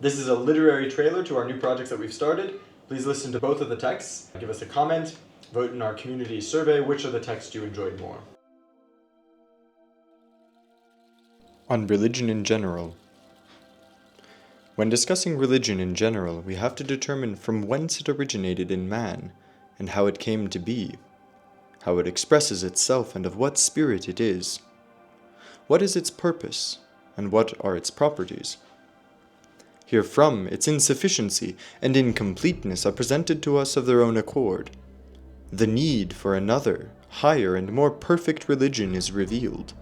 This is a literary trailer to our new projects that we've started. Please listen to both of the texts, give us a comment, vote in our community survey which of the texts you enjoyed more. On religion in general. When discussing religion in general, we have to determine from whence it originated in man, and how it came to be, how it expresses itself and of what spirit it is. What is its purpose, and what are its properties? Herefrom, its insufficiency and incompleteness are presented to us of their own accord. The need for another, higher and more perfect religion is revealed,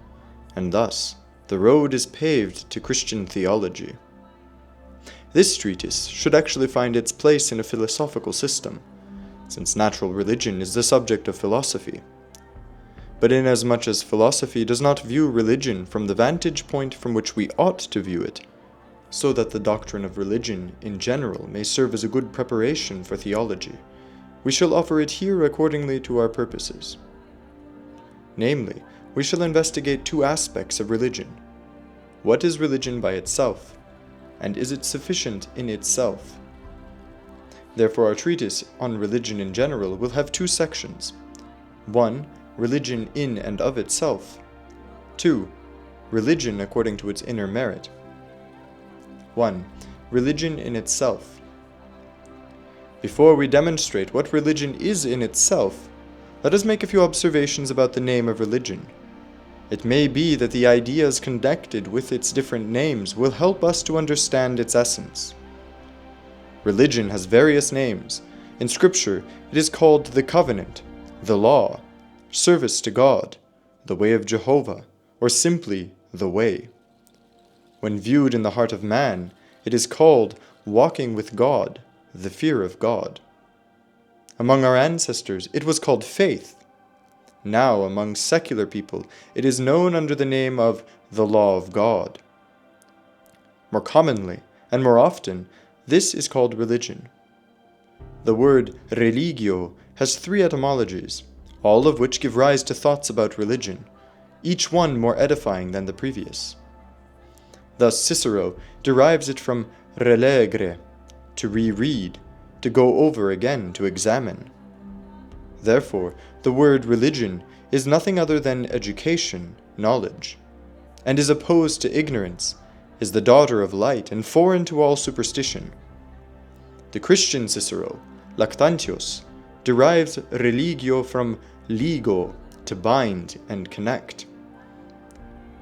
and thus the road is paved to Christian theology. This treatise should actually find its place in a philosophical system, since natural religion is the subject of philosophy. But inasmuch as philosophy does not view religion from the vantage point from which we ought to view it, so that the doctrine of religion in general may serve as a good preparation for theology, we shall offer it here accordingly to our purposes. Namely, we shall investigate two aspects of religion. What is religion by itself, and is it sufficient in itself? Therefore, our treatise on religion in general will have two sections. 1. Religion in and of itself. 2. Religion according to its inner merit. 1. Religion in itself. Before we demonstrate what religion is in itself, let us make a few observations about the name of religion. It may be that the ideas connected with its different names will help us to understand its essence. Religion has various names. In Scripture, it is called the covenant, the law, service to God, the way of Jehovah, or simply the way. When viewed in the heart of man, it is called walking with God, the fear of God. Among our ancestors, it was called faith. Now, among secular people, it is known under the name of the law of God. More commonly, and more often, this is called religion. The word religio has three etymologies, all of which give rise to thoughts about religion, each one more edifying than the previous. Thus Cicero derives it from relegere, to reread, to go over again, to examine. Therefore, the word religion is nothing other than education, knowledge, and is opposed to ignorance, is the daughter of light, and foreign to all superstition. The Christian Cicero, Lactantius, derives religio from ligo, to bind and connect.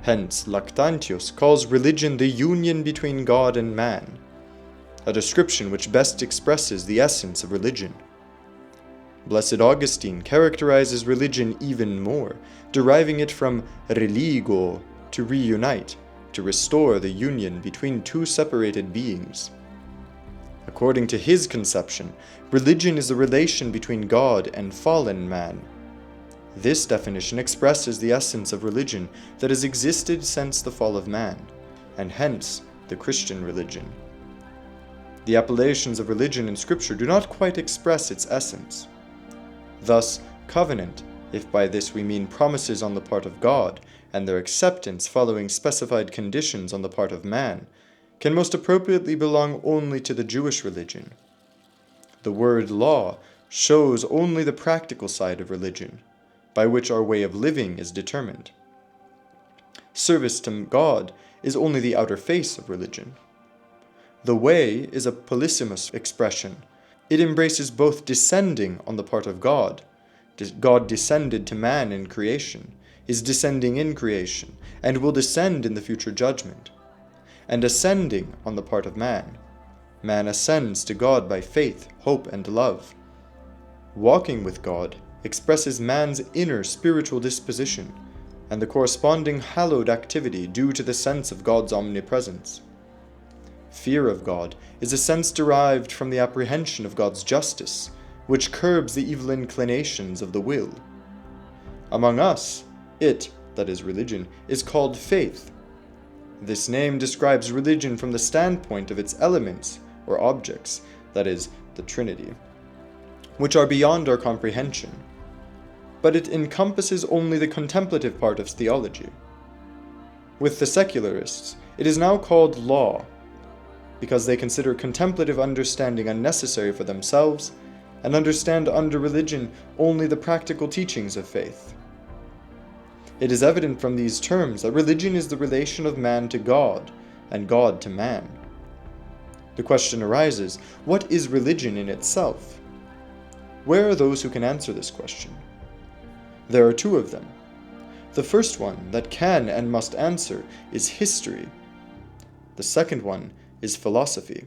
Hence, Lactantius calls religion the union between God and man, a description which best expresses the essence of religion. Blessed Augustine characterizes religion even more, deriving it from religo, to reunite, to restore the union between two separated beings. According to his conception, religion is the relation between God and fallen man. This definition expresses the essence of religion that has existed since the fall of man, and hence the Christian religion. The appellations of religion in Scripture do not quite express its essence. Thus, covenant, if by this we mean promises on the part of God, and their acceptance following specified conditions on the part of man, can most appropriately belong only to the Jewish religion. The word law shows only the practical side of religion, by which our way of living is determined. Service to God is only the outer face of religion. The way is a polysemous expression. It embraces both descending on the part of God. God descended to man in creation, is descending in creation, and will descend in the future judgment. And ascending on the part of man. Man ascends to God by faith, hope, and love. Walking with God expresses man's inner spiritual disposition, and the corresponding hallowed activity due to the sense of God's omnipresence. Fear of God is a sense derived from the apprehension of God's justice, which curbs the evil inclinations of the will. Among us, it, that is religion, is called faith. This name describes religion from the standpoint of its elements, or objects, that is, the Trinity, which are beyond our comprehension. But it encompasses only the contemplative part of theology. With the secularists, it is now called law. because they consider contemplative understanding unnecessary for themselves, and understand under religion only the practical teachings of faith. It is evident from these terms that religion is the relation of man to God, and God to man. The question arises, what is religion in itself? Where are those who can answer this question? There are two of them. The first one that can and must answer is history. The second one is philosophy.